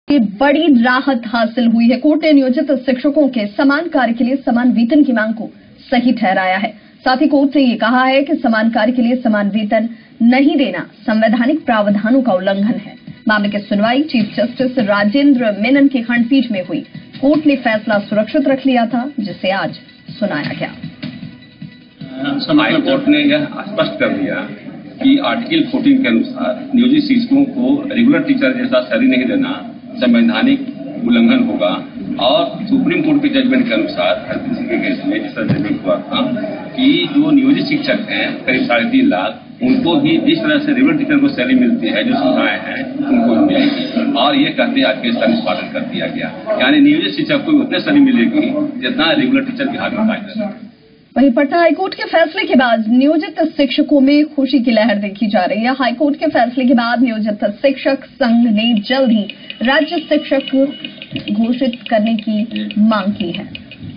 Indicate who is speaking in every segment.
Speaker 1: ये बड़ी राहत हासिल हुई है। कोर्ट ने नियोजित शिक्षकों के समान कार्य के लिए समान वेतन की मांग को सही ठहराया है। साथ ही कोर्ट ने ये कहा है कि समान कार्य के लिए समान वेतन नहीं देना संवैधानिक प्रावधानों का उल्लंघन है। मामले की सुनवाई चीफ जस्टिस राजेंद्र मेनन की खंडपीठ में हुई। कोर्ट ने फैसला सुरक्षित रख लिया था, जिसे आज सुनाया गया।
Speaker 2: हाई कोर्ट ने यह स्पष्ट कर दिया कि आर्टिकल 14 के अनुसार नियोजित शिक्षकों को रेगुलर टीचर जैसा सैलरी नहीं देना संवैधानिक उल्लंघन होगा। और सुप्रीम कोर्ट के जजमेंट के अनुसार हरदीप सिंह के केस में जिसका जजमेंट हुआ था कि जो नियोजित शिक्षक हैं करीब 3.5 लाख, उनको भी जिस तरह से रेगुलर टीचर को सैलरी मिलती है, जो सुविधाएं हैं उनको मिलेगी। और ये कहते आज केस का निष्पादन कर दिया गया, यानी नियोजित शिक्षक को उतने सैलरी मिलेगी जितना रेगुलर टीचर बिहार में पाया जाता है।
Speaker 1: वहीं पटना हाईकोर्ट के फैसले के बाद नियोजित शिक्षकों में खुशी की लहर देखी जा रही है। हाईकोर्ट के फैसले के बाद नियोजित शिक्षक संघ ने जल्द ही राज्य शिक्षक घोषित करने की मांग की है।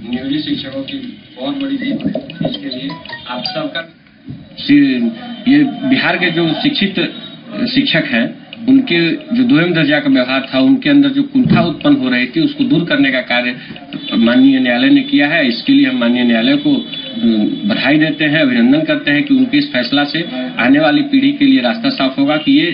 Speaker 3: नियोजित शिक्षकों की बहुत बड़ी जीत है, इसके लिए आप सबका।
Speaker 4: ये बिहार के जो शिक्षित शिक्षक हैं, उनके जो दोहम दर्जा का व्यवहार था, उनके अंदर जो कुंठा उत्पन्न हो रही थी, उसको दूर करने का कार्य माननीय न्यायालय ने किया है। इसके लिए हम माननीय न्यायालय को बधाई देते हैं, अभिनंदन करते हैं कि उनके इस फैसला से आने वाली पीढ़ी के लिए रास्ता साफ होगा कि ये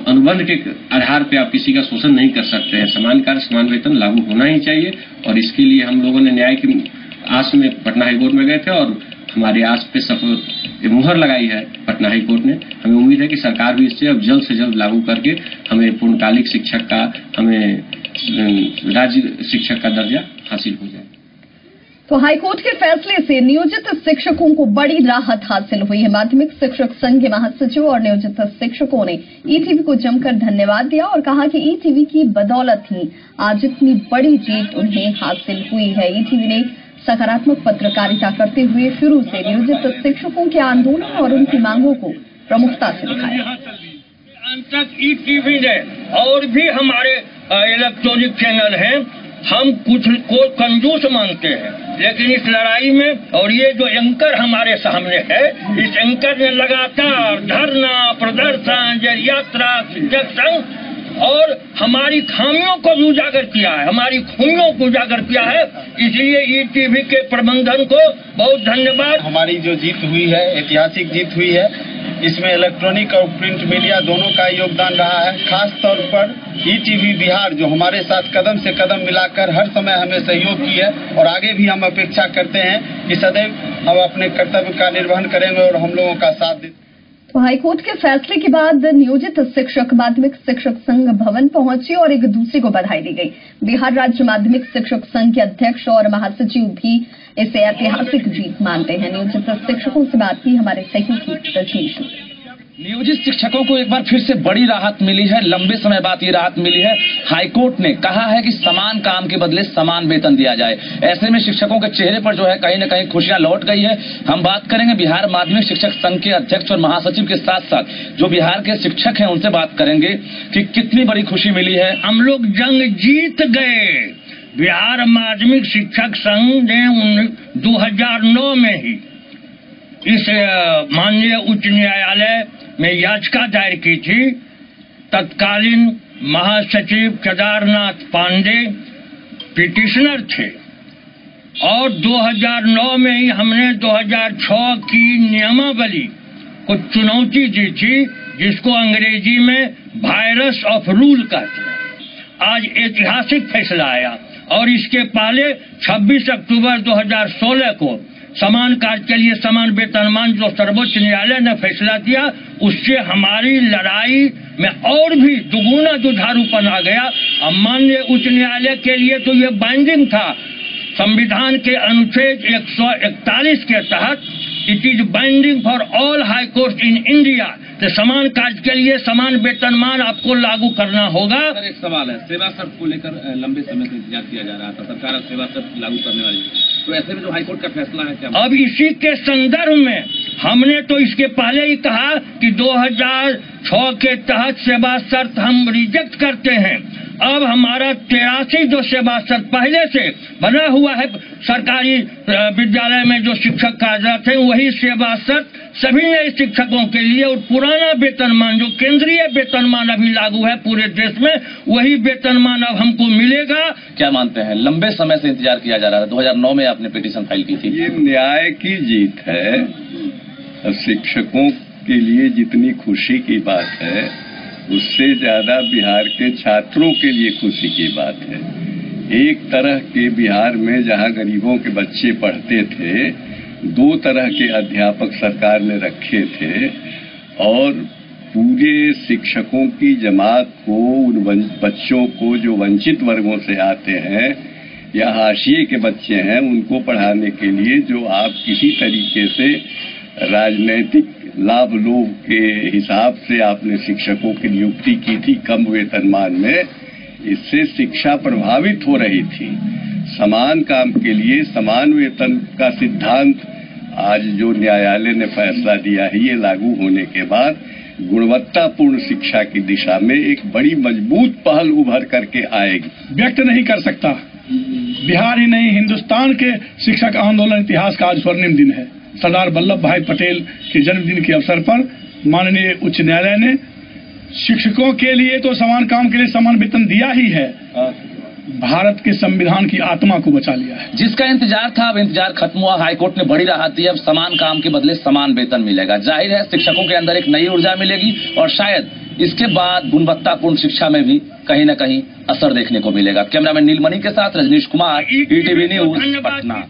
Speaker 4: अनुबंध के आधार पे आप किसी का शोषण नहीं कर सकते हैं। समान कार्य समान वेतन लागू होना ही चाहिए। और इसके लिए हम लोगों ने न्याय की आस में पटना हाईकोर्ट में गए थे और हमारी आस पे सफल मुहर लगाई है पटना हाईकोर्ट ने। हमें उम्मीद है कि सरकार भी इससे अब जल्द से जल्द लागू करके हमें पूर्णकालिक शिक्षक का, हमें राज्य शिक्षक का दर्जा हासिल हो जाए।
Speaker 1: तो हाईकोर्ट के फैसले से नियोजित शिक्षकों को बड़ी राहत हासिल हुई है। माध्यमिक शिक्षक संघ के महासचिव और नियोजित शिक्षकों ने ईटीवी को जमकर धन्यवाद दिया और कहा कि ईटीवी की बदौलत ही आज इतनी बड़ी जीत उन्हें हासिल हुई है। ईटीवी ने सकारात्मक पत्रकारिता करते हुए शुरू से नियोजित शिक्षकों के आंदोलन और उनकी मांगों को प्रमुखता से दिखाया।
Speaker 5: तक ईटीवी ने और भी हमारे इलेक्ट्रॉनिक चैनल हैं, हम कुछ को कंजूस मानते हैं, लेकिन इस लड़ाई में और ये जो एंकर हमारे सामने है, इस एंकर ने लगातार धरना, प्रदर्शन, यात्रा, शिक्षक संघ और हमारी खामियों को भी उजागर किया है, हमारी खूबियों को उजागर किया है। इसलिए ईटीवी के प्रबंधन को बहुत धन्यवाद।
Speaker 3: हमारी जो जीत हुई है, ऐतिहासिक जीत हुई है, इसमें इलेक्ट्रॉनिक और प्रिंट मीडिया दोनों का योगदान रहा है। खास तौर पर ईटीवी बिहार जो हमारे साथ कदम से कदम मिलाकर हर समय हमें सहयोग की है और आगे भी हम अपेक्षा करते हैं कि सदैव हम अपने कर्तव्य का निर्वहन करेंगे और हम लोगों का साथ दें।
Speaker 1: तो हाईकोर्ट के फैसले के बाद नियोजित शिक्षक माध्यमिक शिक्षक संघ भवन पहुंचे और एक दूसरे को बधाई दी गई। बिहार राज्य माध्यमिक शिक्षक संघ के अध्यक्ष और महासचिव भी इसे ऐतिहासिक जीत मानते हैं। नियोजित शिक्षकों से बात की हमारे सहयोगी रजनीश।
Speaker 6: नियोजित शिक्षकों को एक बार फिर से बड़ी राहत मिली है। लंबे समय बाद ये राहत मिली है। हाईकोर्ट ने कहा है कि समान काम के बदले समान वेतन दिया जाए। ऐसे में शिक्षकों के चेहरे पर जो है कहीं न कहीं खुशियां लौट गई है। हम बात करेंगे बिहार माध्यमिक शिक्षक संघ के अध्यक्ष और महासचिव के साथ साथ जो बिहार के शिक्षक हैं उनसे बात करेंगे कि कितनी बड़ी खुशी मिली है।
Speaker 5: हम लोग जंग जीत गए। बिहार माध्यमिक शिक्षक संघ ने 2009 में ही इस माननीय उच्च न्यायालय में याचिका दायर की थी। तत्कालीन महासचिव केदारनाथ पांडे पिटिशनर थे और 2009 में ही हमने 2006 की नियमावली को चुनौती दी थी, जिसको अंग्रेजी में वायरस ऑफ रूल कहते हैं। आज ऐतिहासिक फैसला आया और इसके पहले 26 अक्टूबर 2016 को समान कार्य के लिए समान वेतनमान जो सर्वोच्च न्यायालय ने फैसला दिया, उससे हमारी लड़ाई में और भी दुगुना जुझारूपन आ गया। अब माननीय उच्च न्यायालय के लिए तो ये बाइंडिंग था। संविधान के अनुच्छेद 141 के तहत it is binding for all high court in India. तो समान कार्य के लिए समान वेतनमान आपको लागू करना होगा।
Speaker 4: सर, एक सवाल है, सेवा शर्त को लेकर लंबे समय से इंतजार किया जा रहा था, सरकार अब सेवा शर्त लागू करने वाली है, तो ऐसे में जो हाईकोर्ट का फैसला है क्या?
Speaker 5: अब इसी के संदर्भ में हमने तो इसके पहले ही कहा कि 2006 के तहत सेवा शर्त हम रिजेक्ट करते हैं अब हमारा 83 जो सेवा सत्र पहले से बना हुआ है सरकारी विद्यालय में जो शिक्षक कार्यरत हैं, वही सेवा सत्र सभी नए शिक्षकों के लिए, और पुराना वेतनमान जो केंद्रीय वेतनमान अभी लागू है पूरे देश में, वही वेतनमान अब हमको मिलेगा।
Speaker 6: क्या मानते हैं? लंबे समय से इंतजार किया जा रहा था, 2009 में आपने पिटीशन फाइल की थी।
Speaker 7: ये न्याय की जीत है। शिक्षकों के लिए जितनी खुशी की बात है, उससे ज्यादा बिहार के छात्रों के लिए खुशी की बात है। एक तरह के बिहार में जहां गरीबों के बच्चे पढ़ते थे, 2 तरह के अध्यापक सरकार ने रखे थे, और पूरे शिक्षकों की जमात को, उन बच्चों को जो वंचित वर्गों से आते हैं या हाशिए के बच्चे हैं, उनको पढ़ाने के लिए जो आप किसी तरीके से राजनीतिक लाभ लोभ के हिसाब से आपने शिक्षकों की नियुक्ति की थी कम वेतनमान में, इससे शिक्षा प्रभावित हो रही थी। समान काम के लिए समान वेतन का सिद्धांत आज जो न्यायालय ने फैसला दिया है, ये लागू होने के बाद गुणवत्तापूर्ण शिक्षा की दिशा में एक बड़ी मजबूत पहल उभर करके आएगी।
Speaker 8: व्यक्त नहीं कर सकता। बिहार ही नहीं, हिंदुस्तान के शिक्षक आंदोलन इतिहास का आज स्वर्णिम दिन है। सरदार वल्लभ भाई पटेल के जन्मदिन के अवसर पर माननीय उच्च न्यायालय ने शिक्षकों के लिए तो समान काम के लिए समान वेतन दिया ही है, भारत के संविधान की आत्मा को बचा लिया है।
Speaker 6: जिसका इंतजार था, अब इंतजार खत्म हुआ। हाईकोर्ट ने बड़ी राहत दी, अब समान काम के बदले समान वेतन मिलेगा। जाहिर है शिक्षकों के अंदर एक नई ऊर्जा मिलेगी, और शायद इसके बाद गुणवत्तापूर्ण शिक्षा में भी कहीं न कहीं असर देखने को मिलेगा। कैमरामैन नीलमणि के साथ रजनीश कुमार, ईटीवी न्यूज, पटना।